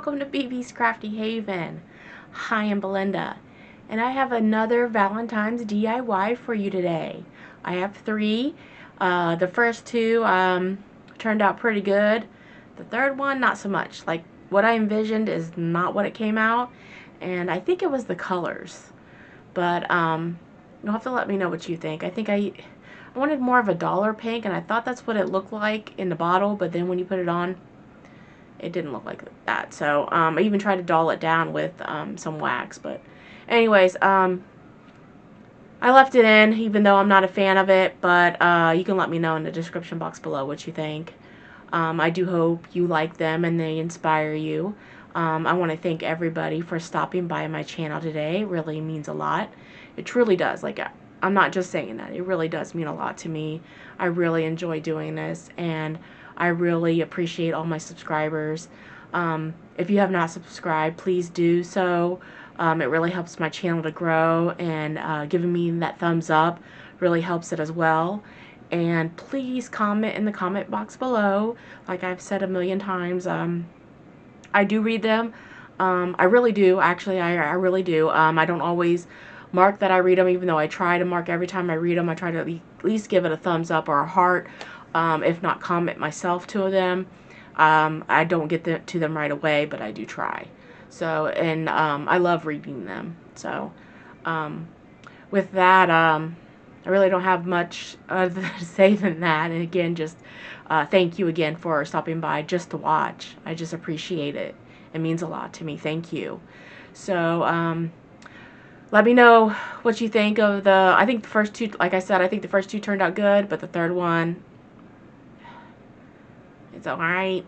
welcome to BB's Crafty Haven. Hi, I'm Belinda, and I have another Valentine's DIY for you today. I have three. The first two turned out pretty good. The third one, not so much. Like, what I envisioned is not what it came out, and I think it was the colors. But you'll have to let me know what you think. I wanted more of a dollar pink, and I thought that's what it looked like in the bottle, but then when you put it on, it didn't look like that. So I even tried to doll it down with some wax. But anyways, I left it in even though I'm not a fan of it. But you can let me know in the description box below what you think. I do hope you like them and they inspire you. I want to thank everybody for stopping by my channel today. It really means a lot. It truly does. Like, I'm not just saying that. It really does mean a lot to me. I really enjoy doing this, and I really appreciate all my subscribers. If you have not subscribed, please do so. It really helps my channel to grow, and giving me that thumbs up really helps it as well. And please comment in the comment box below. Like I've said a million times, I do read them. I really do. Actually, I really do. I don't always mark that I read them, even though I try to mark every time I read them. I try to at least give it a thumbs up or a heart, if not comment myself to them. I don't get to them right away, but I do try. So, and I love reading them. So, with that, I really don't have much other to say than that. And again, just thank you again for stopping by just to watch. I just appreciate it. It means a lot to me. Thank you. So, let me know what you think of I think the first two, like I said, I think the first two turned out good, but the third one, it's alright.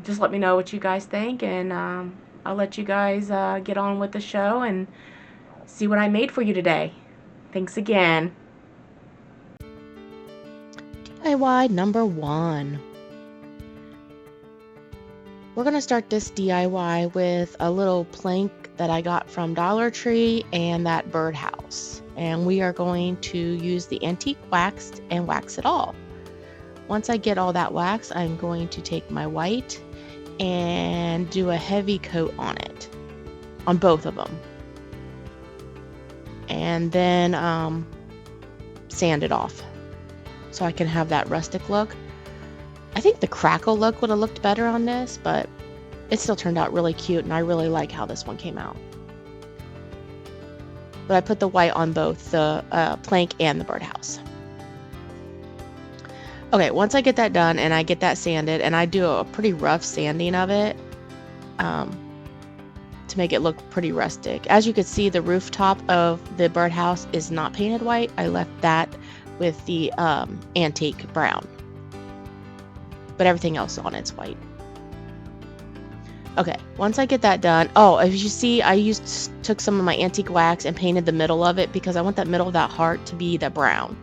Just let me know what you guys think, and I'll let you guys get on with the show and see what I made for you today. Thanks again. DIY number 1. We're going to start this DIY with a little plank that I got from Dollar Tree and that birdhouse. And we are going to use the antique wax and wax it all. Once I get all that wax, I'm going to take my white and do a heavy coat on it, on both of them. And then sand it off so I can have that rustic look. I think the crackle look would have looked better on this, but it still turned out really cute, and I really like how this one came out. But I put the white on both the plank and the birdhouse. Okay, once I get that done and I get that sanded, and I do a pretty rough sanding of it to make it look pretty rustic. As you can see, the rooftop of the birdhouse is not painted white. I left that with the antique brown. But everything else on it's white. Okay, once I get that done, oh, as you see, I took some of my antique wax and painted the middle of it because I want that middle of that heart to be the brown.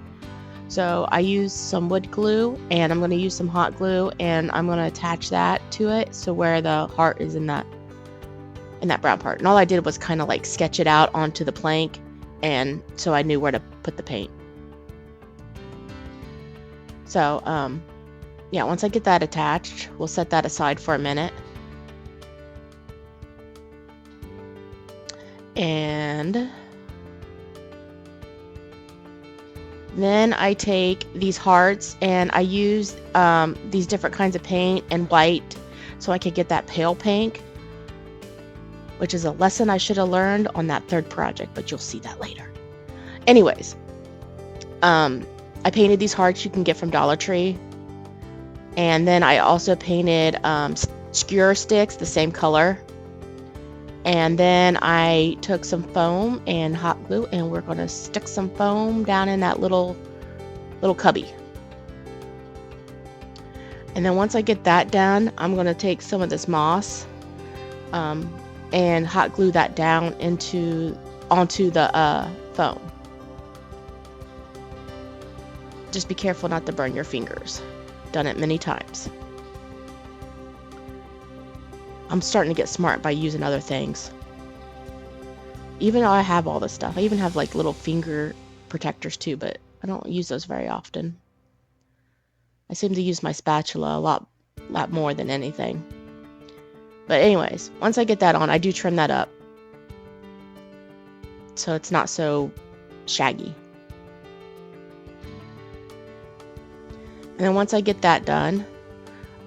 So I used some wood glue, and I'm going to use some hot glue, and I'm going to attach that to it so where the heart is in that brown part. And all I did was kind of like sketch it out onto the plank, and so I knew where to put the paint. So yeah, once I get that attached, we'll set that aside for a minute. And then I take these hearts, and I use these different kinds of paint and white so I could get that pale pink, which is a lesson I should have learned on that third project, but you'll see that later. Anyways, I painted these hearts you can get from Dollar Tree. And then I also painted skewer sticks the same color. And then I took some foam and hot glue, and we're going to stick some foam down in that little cubby. And then once I get that done, I'm going to take some of this moss and hot glue that down onto the foam. Just be careful not to burn your fingers. Done it many times. I'm starting to get smart by using other things. Even though I have all this stuff, I even have like little finger protectors too, but I don't use those very often. I seem to use my spatula a lot more than anything. But anyways, once I get that on, I do trim that up so it's not so shaggy. And then once I get that done,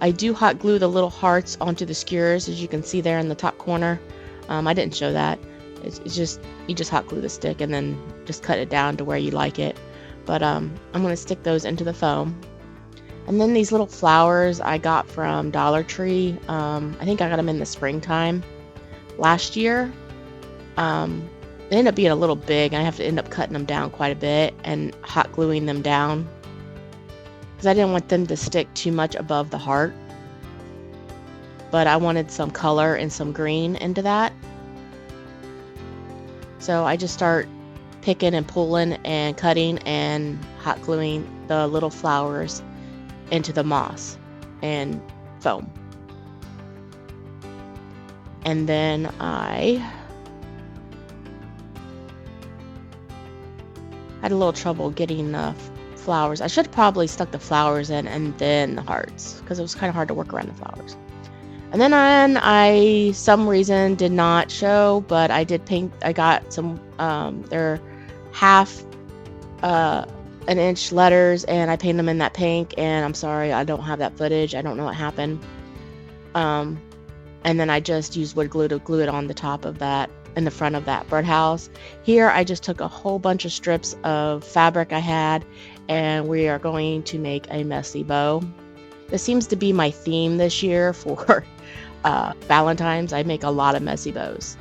I do hot glue the little hearts onto the skewers, as you can see there in the top corner. I didn't show that. It's just, you just hot glue the stick and then just cut it down to where you like it. But I'm going to stick those into the foam. And then these little flowers I got from Dollar Tree. I think I got them in the springtime last year. They end up being a little big. I have to end up cutting them down quite a bit and hot gluing them down, because I didn't want them to stick too much above the heart, but I wanted some color and some green into that. So I just start picking and pulling and cutting and hot gluing the little flowers into the moss and foam. And then I had a little trouble getting the flowers. I should have probably stuck the flowers in and then the hearts, because it was kind of hard to work around the flowers. And then I some reason did not show, but I did paint. I got some they're half an inch letters, and I painted them in that pink, and I'm sorry I don't have that footage. I don't know what happened. And then I just used wood glue to glue it on the top of that, in the front of that birdhouse. Here I just took a whole bunch of strips of fabric I had, and we are going to make a messy bow. This seems to be my theme this year for Valentine's. I make a lot of messy bows.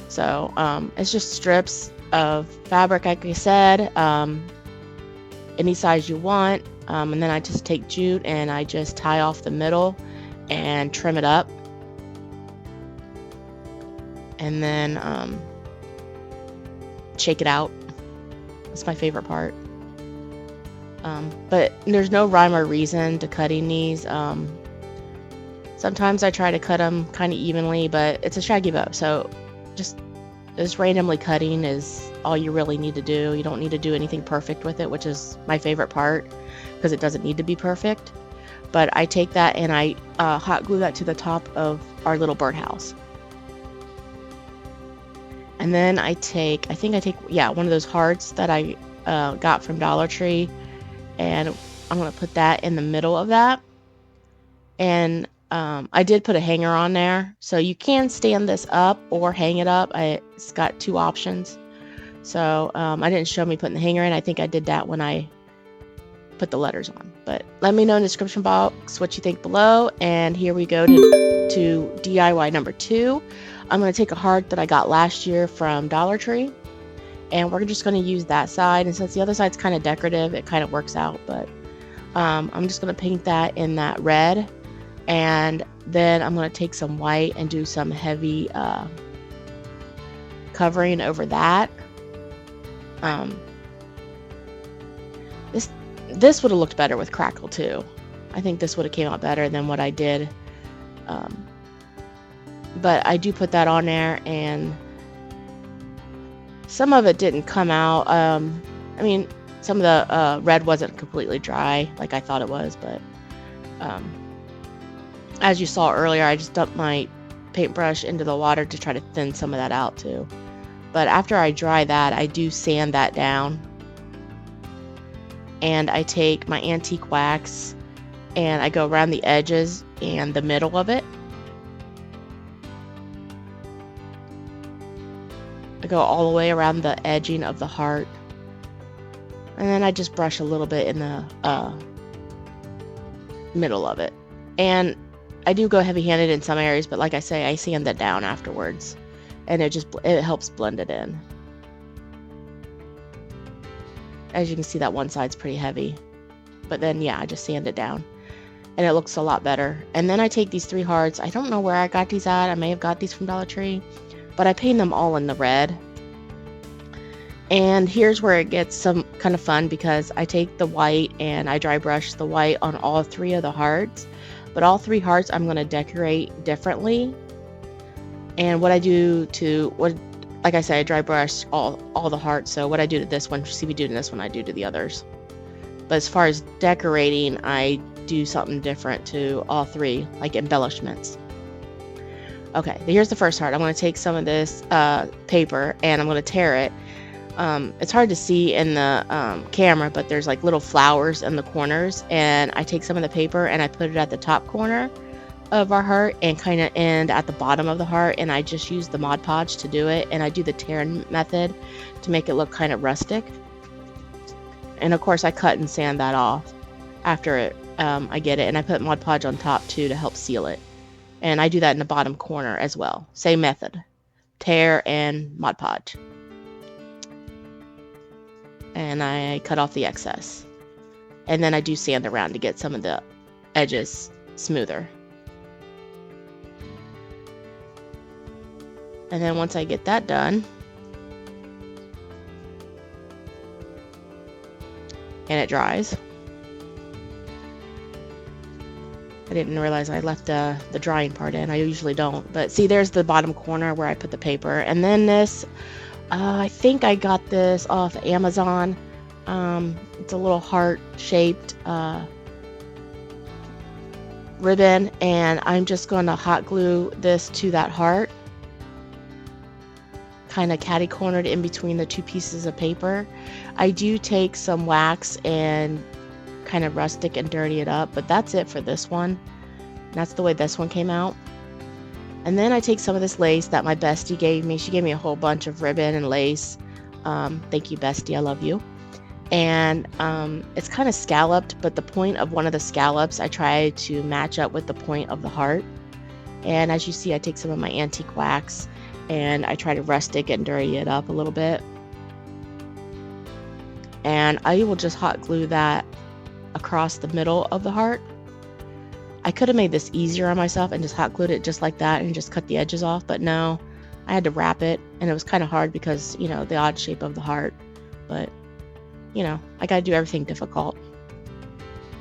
So it's just strips of fabric, like I said, any size you want, and then I just take jute and I just tie off the middle and trim it up. And then shake it out. That's my favorite part. But there's no rhyme or reason to cutting these. Sometimes I try to cut them kind of evenly, but it's a shaggy bow, so just randomly cutting is all you really need to do. You don't need to do anything perfect with it, which is my favorite part, because it doesn't need to be perfect. But I take that and I hot glue that to the top of our little birdhouse. And then I take one of those hearts that I got from Dollar Tree, and I'm going to put that in the middle of that. And I did put a hanger on there, so you can stand this up or hang it up. It's got two options. So I didn't show me putting the hanger in. I think I did that when I put the letters on. But let me know in the description box what you think below. And here we go to DIY number 2. I'm going to take a heart that I got last year from Dollar Tree, and we're just going to use that side. And since the other side's kind of decorative, it kind of works out. But I'm just going to paint that in that red, and then I'm going to take some white and do some heavy covering over that. This would have looked better with crackle too. I think this would have came out better than what I did. But I do put that on there, and some of it didn't come out. I mean, some of the red wasn't completely dry like I thought it was, but as you saw earlier, I just dumped my paintbrush into the water to try to thin some of that out too. But after I dry that, I do sand that down, and I take my antique wax and I go around the edges and the middle of it. I go all the way around the edging of the heart, and then I just brush a little bit in the middle of it. And I do go heavy-handed in some areas, but like I say, I sand that down afterwards, and it helps blend it in. As you can see, that one side's pretty heavy, but then yeah, I just sand it down, and it looks a lot better. And then I take these 3 hearts. I don't know where I got these at. I may have got these from Dollar Tree, but I paint them all in the red. And here's where it gets some kind of fun, because I take the white and I dry brush the white on all 3 of the hearts. But all 3 hearts I'm going to decorate differently. And what I do like I said, I dry brush all the hearts. So what I do to this one, see me doing this one, I do to the others. But as far as decorating, I do something different to all 3, like embellishments. Okay, here's the first heart. I'm going to take some of this paper and I'm going to tear it. It's hard to see in the camera, but there's like little flowers in the corners, and I take some of the paper and I put it at the top corner of our heart and kind of end at the bottom of the heart, and I just use the Mod Podge to do it, and I do the tearing method to make it look kind of rustic. And of course I cut and sand that off after I get it, and I put Mod Podge on top too to help seal it, and I do that in the bottom corner as well. Same method, tear and Mod Podge, and I cut off the excess, and then I do sand around to get some of the edges smoother. And then once I get that done, and it dries, I didn't realize I left the drying part in. I usually don't, but see, there's the bottom corner where I put the paper. And then this, I think I got this off Amazon. It's a little heart-shaped ribbon, and I'm just going to hot glue this to that heart, kind of catty-cornered in between the two pieces of paper. I do take some wax and kind of rustic and dirty it up, but that's it for this one. That's the way this one came out. And then I take some of this lace that my bestie gave me. She gave me a whole bunch of ribbon and lace. Thank you, bestie, I love you. And it's kind of scalloped, but the point of one of the scallops I try to match up with the point of the heart. And as you see, I take some of my antique wax and I try to rustic and dirty it up a little bit. And I will just hot glue that across the middle of the heart. I could have made this easier on myself and just hot glued it just like that and just cut the edges off, but no, I had to wrap it, and it was kind of hard because, you know, the odd shape of the heart. But, you know, I gotta do everything difficult.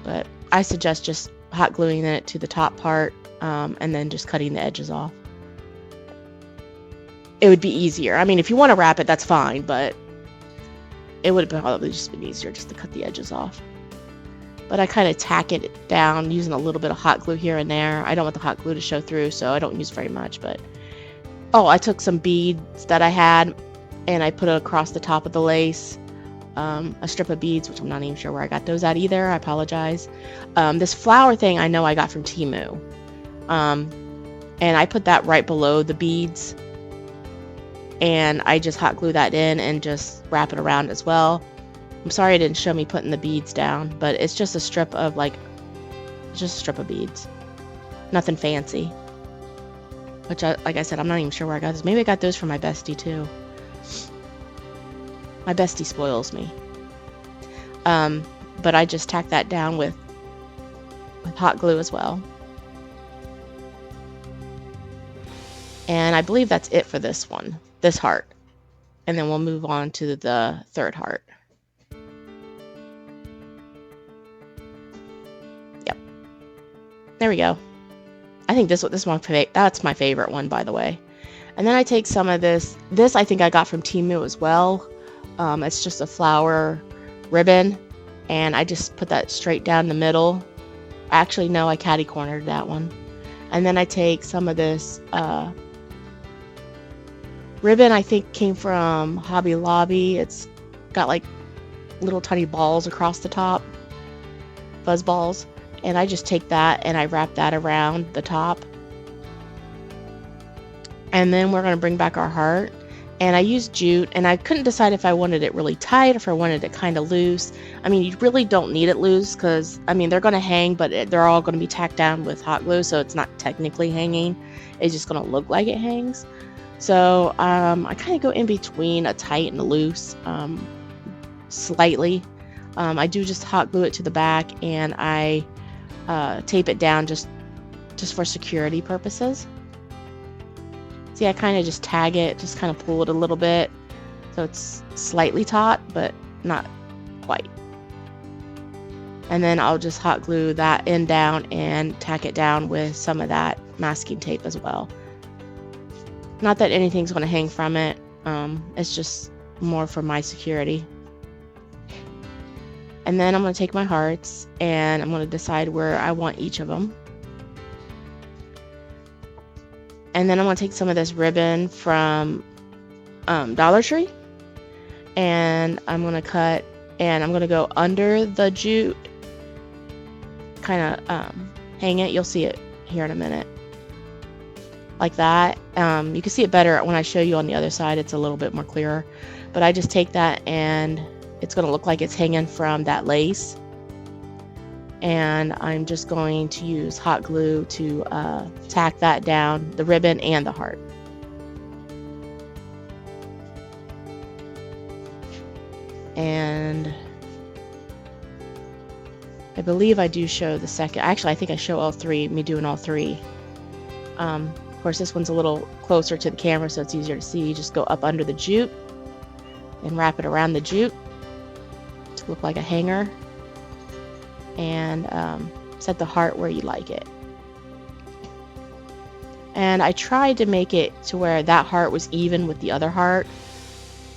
But I suggest just hot gluing it to the top part and then just cutting the edges off. It would be easier. I mean, if you want to wrap it, that's fine, but it would have probably just been easier just to cut the edges off. But I kind of tack it down using a little bit of hot glue here and there. I don't want the hot glue to show through, so I don't use very much. But oh, I took some beads that I had and I put it across the top of the lace. A strip of beads, which I'm not even sure where I got those at either. I apologize. This flower thing I know I got from Temu. And I put that right below the beads. And I just hot glue that in and just wrap it around as well. I'm sorry it didn't show me putting the beads down, but it's just a strip of just a strip of beads. Nothing fancy. Which, like I said, I'm not even sure where I got this. Maybe I got those from my bestie too. My bestie spoils me. But I just tack that down with hot glue as well. And I believe that's it for this one. This heart, and then we'll move on to the third heart. Yep, there we go. I think this is that's my favorite one, by the way. And then I take some of this I think I got from Temu as well. It's just a flower ribbon, and I just put that straight down the middle. Actually, no, I catty cornered that one. And then I take some of this ribbon, I think came from Hobby Lobby. It's got like little tiny balls across the top, fuzz balls, and I just take that and I wrap that around the top. And then we're going to bring back our heart, and I used jute, and I couldn't decide if I wanted it really tight or if I wanted it kind of loose. I mean, you really don't need it loose because, I mean, they're going to hang, but they're all going to be tacked down with hot glue, so it's not technically hanging. It's just going to look like it hangs. So I kind of go in between a tight and a loose, slightly. I do just hot glue it to the back, and I tape it down just for security purposes. See, I kind of just tag it, just kind of pull it a little bit, so it's slightly taut, but not quite. And then I'll just hot glue that end down and tack it down with some of that masking tape as well. Not that anything's going to hang from it. It's just more for my security. And then I'm going to take my hearts and I'm going to decide where I want each of them. And then I'm going to take some of this ribbon from Dollar Tree, and I'm going to cut, and I'm going to go under the jute, kind of hang it. You'll see it here in a minute, like that. You can see it better when I show you on the other side. It's a little bit more clearer, but I just take that, and it's going to look like it's hanging from that lace. And I'm just going to use hot glue to tack that down, the ribbon and the heart. And I believe I do show the second. Actually, I think I show all three, me doing all three. Of course, this one's a little closer to the camera, so it's easier to see. You just go up under the jute and wrap it around the jute to look like a hanger. And set the heart where you like it. And I tried to make it to where that heart was even with the other heart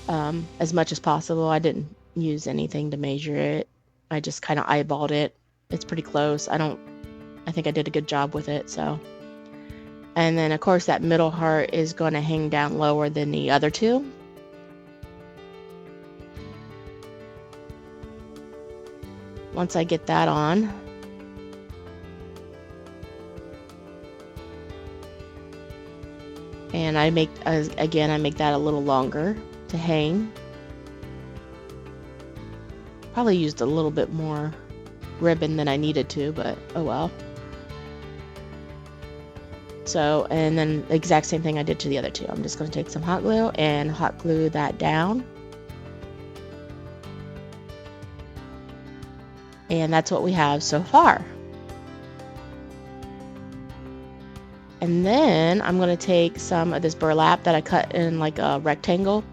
as much as possible. I didn't use anything to measure it. I just kind of eyeballed it. It's pretty close. I think I did a good job with it. So, and then of course that middle heart is going to hang down lower than the other two. Once I get that on, and I make that a little longer to hang. Probably used a little bit more ribbon than I needed to, but oh well. So, and then the exact same thing I did to the other two. I'm just going to take some hot glue and hot glue that down. And that's what we have so far. And then I'm going to take some of this burlap that I cut in like a rectangle,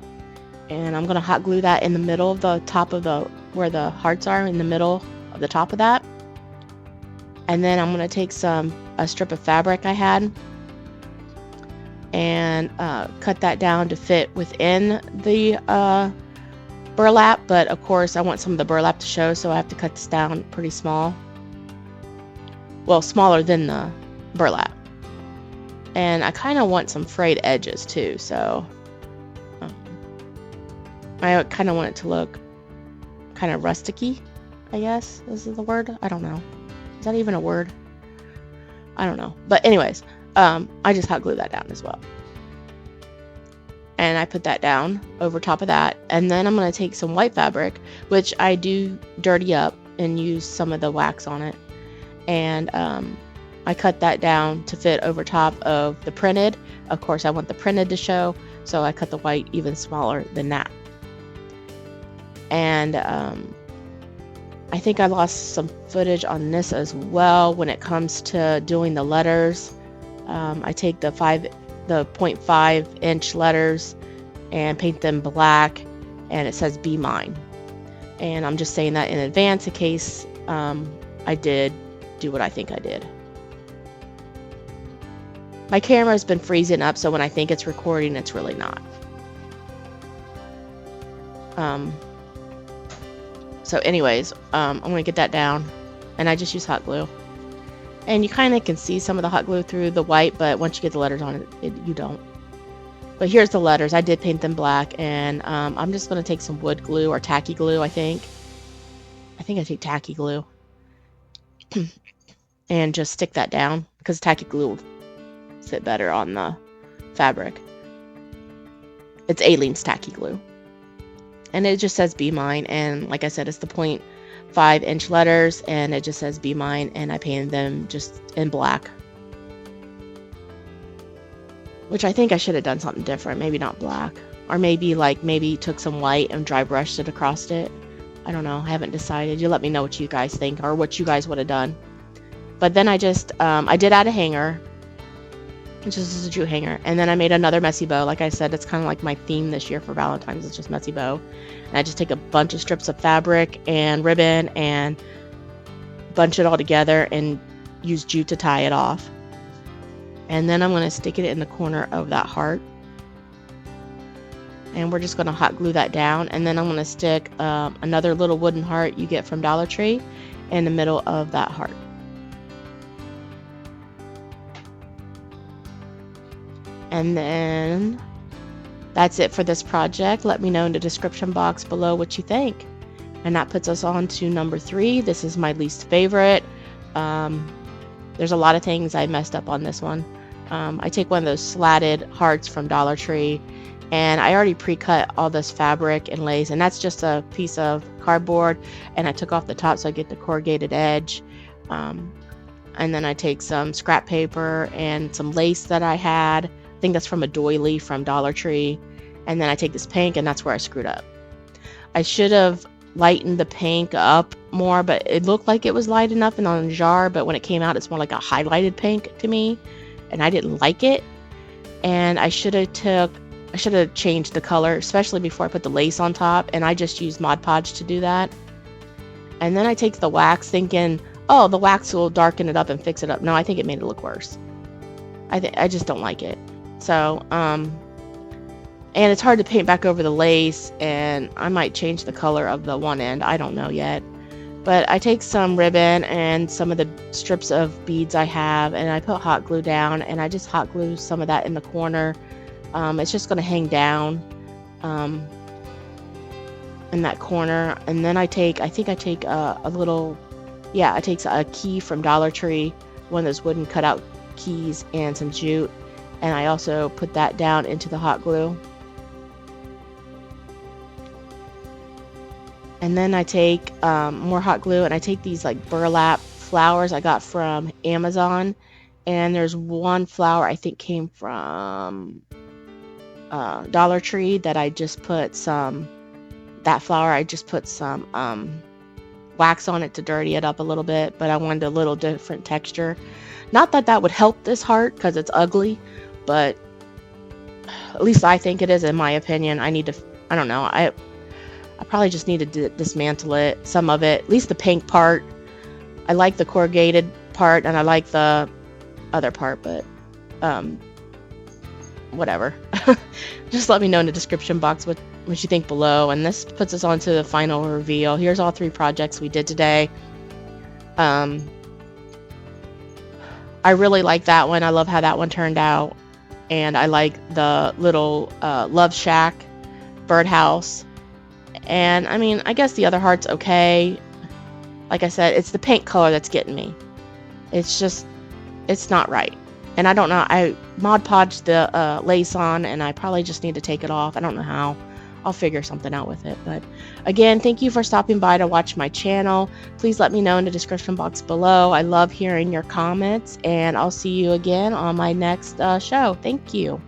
and I'm going to hot glue that in the middle of the top of where the hearts are, in the middle of the top of that. And then I'm going to take a strip of fabric I had and cut that down to fit within the burlap, but of course I want some of the burlap to show, so I have to cut this down pretty small. Well, smaller than the burlap. And I kind of want some frayed edges too, so I kind of want it to look kind of rusticy, I guess. Is the word? I don't know. Is that even a word? I don't know. But anyways, I just hot glue that down as well. And I put that down over top of that. And then I'm going to take some white fabric, which I do dirty up and use some of the wax on it. And I cut that down to fit over top of the printed. Of course, I want the printed to show, so I cut the white even smaller than that. And I think I lost some footage on this as well when it comes to doing the letters. I take the 0.5 inch letters and paint them black, and it says "Be Mine." And I'm just saying that in advance in case I did do what I think I did. My camera has been freezing up, so when I think it's recording, it's really not. So anyways, I'm going to get that down, and I just use hot glue. And you kind of can see some of the hot glue through the white, but once you get the letters on it, you don't. But here's the letters. I did paint them black, and I'm just going to take some wood glue or tacky glue, I think. I take tacky glue. And just stick that down, because tacky glue will fit better on the fabric. It's Aleene's tacky glue. And it just says "Be Mine," and like I said, it's the 0.5 inch letters, and it just says "Be Mine," and I painted them just in black. Which I think I should have done something different, maybe not black. Or maybe took some white and dry brushed it across it. I don't know, I haven't decided. You let me know what you guys think, or what you guys would have done. But then I just, I did add a hanger. It's just a jute hanger. And then I made another messy bow. Like I said, it's kind of like my theme this year for Valentine's. It's just messy bow. And I just take a bunch of strips of fabric and ribbon and bunch it all together and use jute to tie it off. And then I'm going to stick it in the corner of that heart. And we're just going to hot glue that down. And then I'm going to stick another little wooden heart you get from Dollar Tree in the middle of that heart. And then that's it for this project. Let me know in the description box below what you think. And that puts us on to number 3. This is my least favorite. There's a lot of things I messed up on this one. I take one of those slatted hearts from Dollar Tree, and I already pre-cut all this fabric and lace, and that's just a piece of cardboard, and I took off the top so I get the corrugated edge. And then I take some scrap paper and some lace that I had. I think that's from a doily from Dollar Tree. And then I take this pink, and that's where I screwed up. I should have lightened the pink up more, but it looked like it was light enough and on a jar, but when it came out, it's more like a highlighted pink to me, and I didn't like it. And I should have changed the color, especially before I put the lace on top, and I just used Mod Podge to do that. And then I take the wax thinking, oh, the wax will darken it up and fix it up. No, I think it made it look worse. I just don't like it. So, and it's hard to paint back over the lace, and I might change the color of the one end. I don't know yet. But I take some ribbon and some of the strips of beads I have, and I put hot glue down, and I just hot glue some of that in the corner. It's just going to hang down in that corner. And then I take a little, I take a key from Dollar Tree, one of those wooden cutout keys, and some jute. And I also put that down into the hot glue. And then I take more hot glue, and I take these like burlap flowers I got from Amazon. And there's one flower I think came from Dollar Tree that I just put some wax on it to dirty it up a little bit, but I wanted a little different texture. Not that that would help this heart because it's ugly, but at least I think it is, in my opinion. I don't know, I probably just need to dismantle it, some of it, at least the pink part. I like the corrugated part, and I like the other part, but whatever. Just let me know in the description box what you think below. And this puts us on to the final reveal. Here's all 3 projects we did today. I really like that one. I love how that one turned out. And I like the little love shack birdhouse. And I mean, I guess the other heart's okay. Like I said, it's the paint color that's getting me. It's not right. And I don't know, I Mod Podged the lace on, and I probably just need to take it off. I don't know how. I'll figure something out with it. But again, thank you for stopping by to watch my channel. Please let me know in the description box below. I love hearing your comments, and I'll see you again on my next show. Thank you.